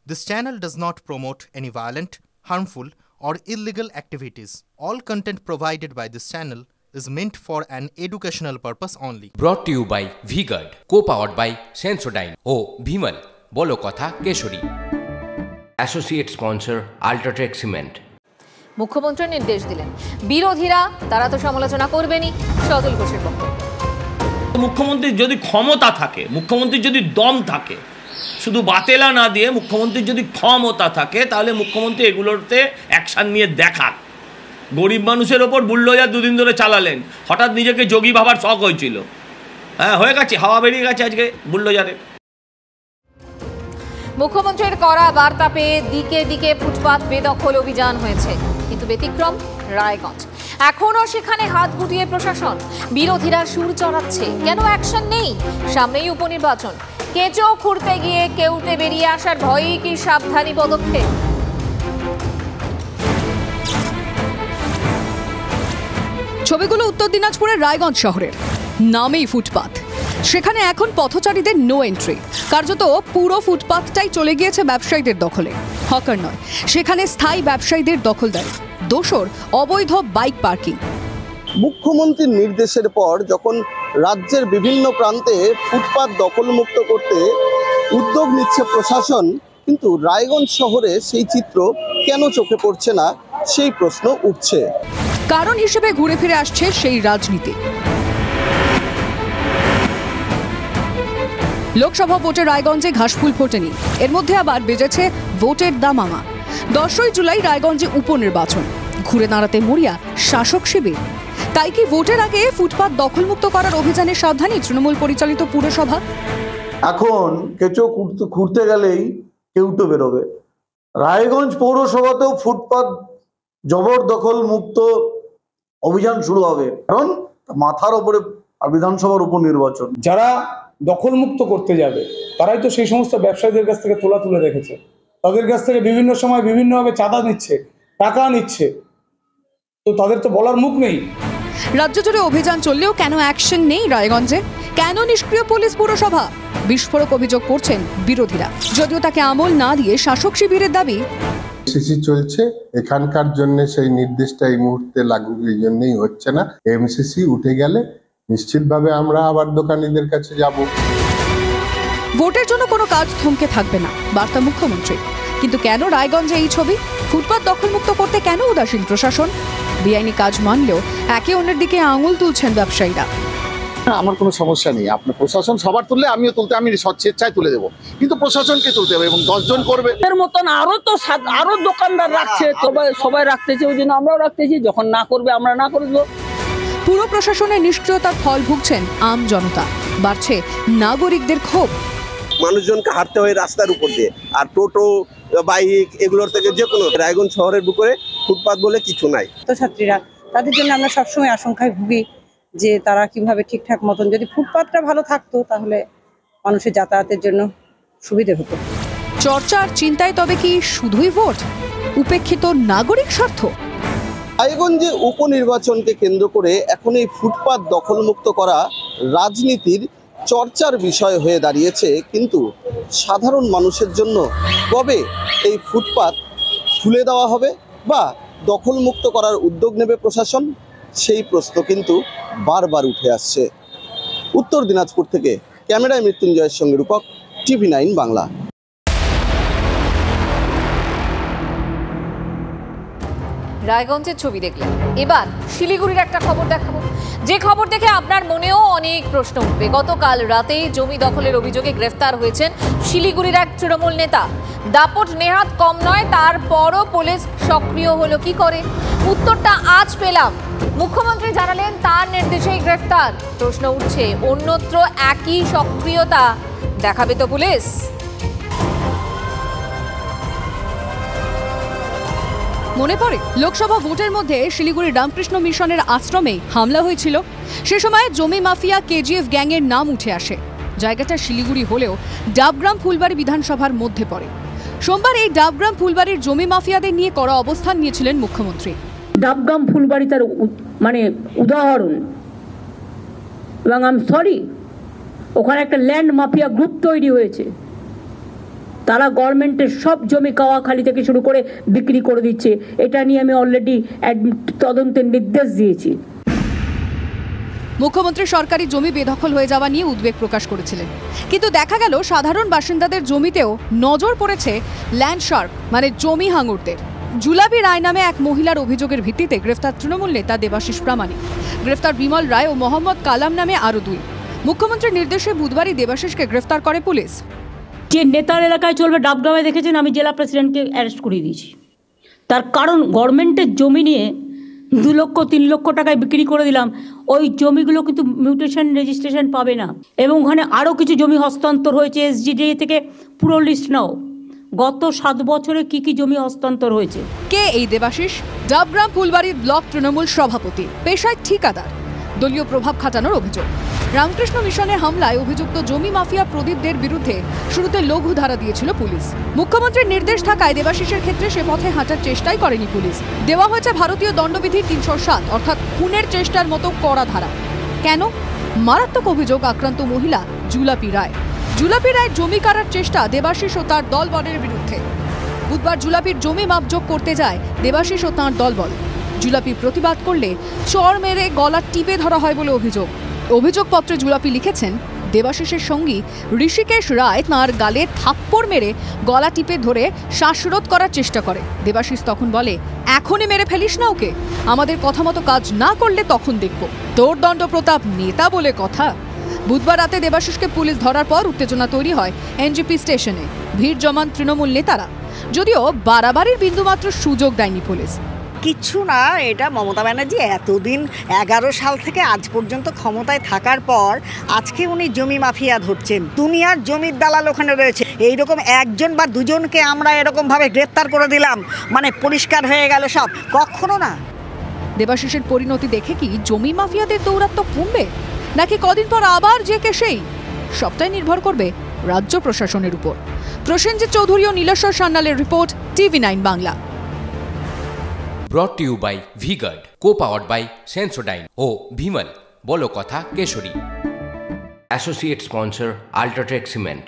This channel does not promote any violent, harmful, or illegal activities. All content provided by this channel is meant for an educational purpose only. Brought to you by V-Guard, co-powered by Sensodyne ও Bhimal, বলো কথা Keshari. Associate sponsor Ultratech Cement. মুখ্যমন্ত্রী নির্দেশ দিলেন, বিরোধীরা তারা তো সমালোচনা করবেনই। সজল ঘোষের বক্তব্য। মুখ্যমন্ত্রীর যদি ক্ষমতা থাকে, মুখ্যমন্ত্রীর যদি দম থাকে, শুধু বাতেলা না দিয়ে মুখ্যমন্ত্রীর যদি ক্ষমতা থাকে, তাহলে মুখ্যমন্ত্রী এগুলোতে অ্যাকশান নিয়ে দেখান। গরিব মানুষের ওপর বুলডোজার দুদিন ধরে চালালেন, হঠাৎ নিজেকে যোগী ভাবার শখ হয়েছিল। হ্যাঁ, হয়ে গেছে, হাওয়া বেরিয়ে গেছে আজকে বুলডোজারের। মুখ্যমন্ত্রীর কড়া বার্তা পেয়ে দিকে দিকে ফুটপাত বেদখল অভিযান হয়েছে, কিন্তু ব্যতিক্রম রায়গঞ্জ। এখনো সেখানে হাত গুটিয়ে প্রশাসন। বিরোধীরা সুর চড়াচ্ছে, কেন অ্যাকশন নেই? সামনেই উপনির্বাচন, কেঁচো খুঁড়তে গিয়ে কেউটে বেরিয়ে আসার ভয়েই কি সাবধানী পদক্ষেপ? ছবিগুলো উত্তর দিনাজপুরের রায়গঞ্জ শহরের, নামেই ফুটপাত। সেখানে এখন পথচারীদের নো এন্ট্রি। কার্যত পুরো ফুটপাতটাই চলে গিয়েছে ব্যবসায়ীদের দখলে। হকার নয়, সেখানে স্থায়ী ব্যবসায়ীদের দখলদারি। দোসর অবৈধ বাইক পার্কিং। মুখ্যমন্ত্রীর নির্দেশের পর যখন রাজ্যের বিভিন্ন প্রান্তে ফুটপাত দখলমুক্ত করতে উদ্যোগ নিচ্ছে প্রশাসন, কিন্তু রায়গঞ্জ শহরে সেই চিত্র কেন চোখে পড়ছে না, সেই প্রশ্ন উঠছে। কারণ হিসেবে ঘুরে ফিরে আসছে সেই রাজনীতি। লোকসভা ভোটে রায়গঞ্জে ঘাসফুল ফোটেনি, এর মধ্যে আবার বেজেছে ভোটের দামামা। 10ই জুলাই রায়গঞ্জে উপনির্বাচন, ঘুরে দাঁড়াতে মরিয়া শাসক শিবির। তাই কি ভোটের আগে ফুটপাত দখলমুক্ত করার অভিযানে সাবধানী তৃণমূল পরিচালিত পুরসভা? এখন কেঁচো খুঁড়তে গেলেই কেউটো বেরোবে। রায়গঞ্জ পৌরসভাতেও ফুটপাত জবরদখল মুক্ত অভিযান শুরু হবে, কারণ মাথার ওপরে আর বিধানসভার উপনির্বাচন। যারা দখলমুক্ত করতে যাবে তারাই তো সেই সমস্ত ব্যবসায়ীদের কাছ থেকে তোলা তুলে রেখেছে। তাদের কাছ থেকে বিভিন্ন সময় বিভিন্নভাবে চাঁদা নিচ্ছে, টাকা নিচ্ছে, তো তাদের তো বলার মুখ নেই। রাজ্য জুড়ে অভিযান চললেও কেন অ্যাকশন নেই রায়গঞ্জে? কেন নিষ্ক্রিয় পুলিশ পুরসভা? বিস্ফোরক অভিযোগ করছেন বিরোধীরা, যদিও তাকে আমল না দিয়ে শাসক শিবিরের দাবি। এমসিসি চলছে, এখানকার জন্য সেই নির্দেশটা এই মুহূর্তে লাগু এই জন্যই হচ্ছে না। এমসিসি উঠে গেলে নিশ্চিতভাবে আমরা আবার দোকানীদের কাছে যাব। ভোটের জন্য কোনো কাজ থমকে থাকবে না, বার্তা মুখ্যমন্ত্রী। কিন্তু কেন রায়গঞ্জে এই ছবি? ফুটপাত দখলমুক্ত করতে কেন উদাসীন প্রশাসন? বেআইনি কাজ মানলেও একে অন্যের দিকে আঙুল তুলছেন ব্যবসায়ীরা। আমার কোনো সমস্যা নেই, আপনার প্রশাসন সবার তুললে আমিও তুলতে, আমি স্বেচ্ছায় তুলে দেবো, কিন্তু প্রশাসনকে তুলতে হবে এবং 10 জন করবে। এর মতন আরো দোকানদার রাখছে, সবাই রাখতেছে, ওই জন্য আমরাও রাখতেছি। যখন না করবে আমরা না করে দেবো। পুরো প্রশাসনের নিষ্ক্রিয়তার ফল ভুগছেন আম জনতা, বাড়ছে নাগরিকদের ক্ষোভ। মানুষজনকে হাঁটতে হয় রাস্তার উপর দিয়ে, আর টোটো বাইক এগুলোর থেকে যে কোনো রায়গঞ্জ শহরের বুকে ফুটপাত বলে কিছু নাই। ছাত্রীরা, তাদের জন্য আমরা সবসময় আশঙ্কায় ভুগি যে তারা কিভাবে ঠিকঠাক মতন, যদি ফুটপাতটা ভালো থাকতো তাহলে মানুষের যাতায়াতের জন্য সুবিধে হতো। চর্চার চিন্তায় তবে কি শুধুই ভোট, উপেক্ষিত নাগরিক স্বার্থ? রায়গঞ্জে উপনির্বাচনকে কেন্দ্র করে এখন এই ফুটপাত দখলমুক্ত করা রাজনীতির চর্চার বিষয় হয়ে দাঁড়িয়েছে, কিন্তু সাধারণ মানুষের জন্য কবে এই ফুটপাত খুলে দেওয়া হবে বা দখলমুক্ত করার উদ্যোগ নেবে প্রশাসন, সেই প্রশ্ন কিন্তু বারবার উঠে আসছে। উত্তর দিনাজপুর থেকে ক্যামেরায় মৃত্যুঞ্জয়ের সঙ্গে রূপক, TV9 বাংলা। রায়গঞ্জের ছবি দেখলেন, এবার শিলিগুড়ির একটা খবর দেখাবো, যে খবর দেখে আপনার মনেও অনেক প্রশ্ন উঠবে। গতকাল রাতেই জমি দখলের অভিযোগে গ্রেফতার হয়েছেন শিলিগুড়ির এক তৃণমূল নেতা। দাপট নেহাত কম নয়, তারপরও পুলিশ সক্রিয় হলো কি করে? উত্তরটা আজ পেলাম। মুখ্যমন্ত্রী জানালেন তার নির্দেশেই গ্রেফতার। প্রশ্ন উঠছে, অন্যত্র একই সক্রিয়তা দেখাবে তো পুলিশ? মনে পড়ে লোকসভা ভোটের মধ্যে শিলিগুড়ির রামকৃষ্ণ মিশনের আশ্রমে হামলা হয়েছিল। সে সময় জমি মাফিয়া KGF গ্যাংয়ের নাম উঠে আসে। জায়গাটা শিলিগুড়ি হলেও ডাবগ্রাম ফুলবাড়ি বিধানসভার মধ্যে পড়ে। সোমবার এই ডাবগ্রাম ফুলবাড়ির জমি মাফিয়াদের নিয়ে কড়া অবস্থান নিয়েছিলেন মুখ্যমন্ত্রী। ডাবগ্রাম ফুলবাড়ি তার মানে উদাহরণ, এবং আই এম সরি, ওখানে একটা ল্যান্ড মাফিয়া গ্রুপ তৈরি হয়েছে। তারা গভর্নমেন্টের সব জমি কাওয়াখালি থেকে শুরু করে বিক্রি করে দিচ্ছে। এটা নিয়ে আমি অলরেডি তদন্তের নির্দেশ দিয়েছি। মুখ্যমন্ত্রী সরকারি জমি বেদখল হয়ে যাওয়া নিয়ে উদ্বেগ প্রকাশ করেছিলেন, কিন্তু দেখা গেল সাধারণ বাসিন্দাদের জমিতেও নজর পড়েছে ল্যান্ড শার্ক মানে জমি হাঙরদের। জুলাপি রায় নামে এক মহিলার অভিযোগের ভিত্তিতে গ্রেফতার তৃণমূল নেতা দেবাশিস প্রামাণিক, গ্রেফতার বিমল রায় ও মোহাম্মদ কালাম নামে আরও 2। মুখ্যমন্ত্রীর নির্দেশে বুধবারই দেবাশিসকে গ্রেফতার করে পুলিশ। যে নেতার এলাকায় চলবে, ডাবগ্রামে দেখেছেন আমি জেলা প্রেসিডেন্টকে অ্যারেস্ট করিয়ে দিয়েছি। তার কারণ গভর্নমেন্টের জমি নিয়ে 2 লক্ষ 3 লক্ষ টাকায় বিক্রি করে দিলাম, ওই জমিগুলো কিন্তু মিউটেশন রেজিস্ট্রেশন পাবে না। এবং ওখানে আরও কিছু জমি হস্তান্তর হয়েছে, এসজিডি থেকে পুরো লিস্ট নাও, গত 7 বছরে কি কি জমি হস্তান্তর হয়েছে। কে এই দেবাশিস? ডাবগ্রাম ফুলবাড়ির ব্লক তৃণমূল সভাপতি, পেশায় ঠিকাদার, দলীয় প্রভাব খাটানোর অভিযোগ। রামকৃষ্ণ মিশনে হামলায় অভিযুক্ত জমি মাফিয়া প্রদীপদের বিরুদ্ধে শুরুতে লঘু ধারা দিয়েছিল পুলিশ। মুখ্যমন্ত্রীর নির্দেশ থাকায় দেবাশিসের ক্ষেত্রে সে পথে হাঁটার চেষ্টাই করেনি পুলিশ। দেওয়া হয়েছে ভারতীয় দণ্ডবিধির 307 অর্থাৎ খুনের চেষ্টার মতো কড়া ধারা। কেন? মারাত্মক অভিযোগ আক্রান্ত মহিলা জুলাপি রায়। জুলাপি রায় জমি কাটার চেষ্টা দেবাশিস ও তার দলবলের বিরুদ্ধে। বুধবার জুলাপির জমি মাপযোগ করতে যায় দেবাশিস ও তাঁর দলবল। জুলাপি প্রতিবাদ করলে চড় মেরে গলা টিপে ধরা হয় বলে অভিযোগ। অভিযোগপত্রে জুলাপি লিখেছেন, দেবাশিসের সঙ্গী ঋষিকেশ রায় তাঁর গালে থাপ্পড় মেরে গলা টিপে ধরে শ্বাসরোধ করার চেষ্টা করে। দেবাশিস তখন বলে, এখনই মেরে ফেলিস না ওকে, আমাদের কথা মতো কাজ না করলে তখন দেখব। তোর দণ্ড প্রতাপ নেতা বলে কথা। বুধবার রাতে দেবাশিসকে পুলিশ ধরার পর উত্তেজনা তৈরি হয় এনজিপি স্টেশনে। ভিড় জমান তৃণমূল নেতারা, যদিও বাড়াবাড়ির বিন্দুমাত্র সুযোগ দেয়নি পুলিশ। কিচ্ছু না, এটা মমতা ব্যানার্জি এতদিন 11 সাল থেকে আজ পর্যন্ত ক্ষমতায় থাকার পর আজকে উনি জমি মাফিয়া ধরছেন। দুনিয়ার জমির দালাল ওখানে রয়েছে। এইরকম 1জন বা 2জনকে আমরা এরকমভাবে গ্রেপ্তার করে দিলাম মানে পরিষ্কার হয়ে গেল সব, কখনো না। দেবাশিসের পরিণতি দেখে কি জমি মাফিয়াদের দৌরাত্ম্য কমবে, নাকি কদিন পর আবার যে কে সেই? সবটাই নির্ভর করবে রাজ্য প্রশাসনের উপর। প্রসেনজিৎ চৌধুরী ও নীলেশ্বর সান্যালের report, TV9 Bangla. Brought to you by V-Guard, co-powered by Sensodyne ও Bhimal, বলো কথা Keshari. Associate sponsor Ultratech Cement।